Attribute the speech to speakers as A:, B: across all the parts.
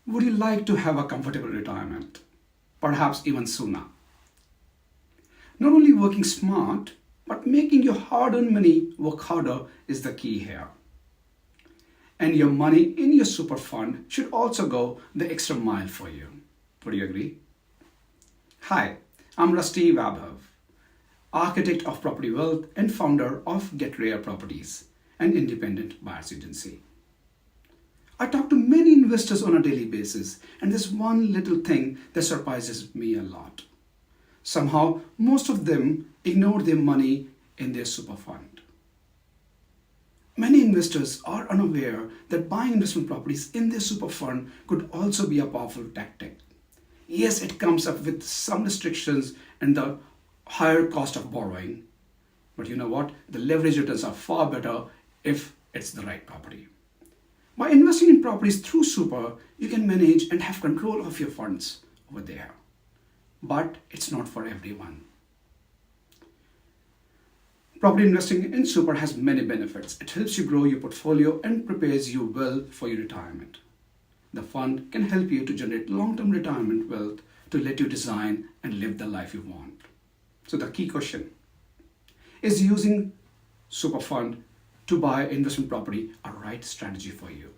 A: Would you like to have a comfortable retirement? Perhaps even sooner. Not only working smart, but making your hard-earned money work harder is the key here. And your money in your super fund should also go the extra mile for you. Would you agree? Hi, I'm Rusty Wabhav, architect of property wealth and founder of Getrare Properties, an independent buyer's agency. I talk to many investors on a daily basis, and there's one little thing that surprises me a lot. Somehow, most of them ignore their money in their super fund. Many investors are unaware that buying investment properties in their super fund could also be a powerful tactic. Yes, it comes up with some restrictions and the higher cost of borrowing. But you know what? The leverage returns are far better if it's the right property. By investing in properties through super, you can manage and have control of your funds over there. But it's not for everyone. Property investing in super has many benefits. It helps you grow your portfolio and prepares you well for your retirement. The fund can help you to generate long-term retirement wealth to let you design and live the life you want. So the key question is using super fund to buy investment property a right strategy for you?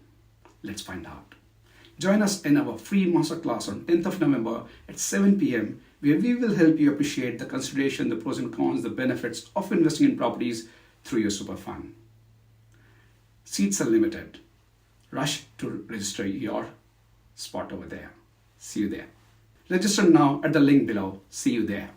A: Let's find out. Join us in our free masterclass on 10th of November at 7 p.m. where we will help you appreciate the consideration, the pros and cons, the benefits of investing in properties through your super fund. Seats are limited. Rush to register your spot over there. See you there. Register now at the link below. See you there.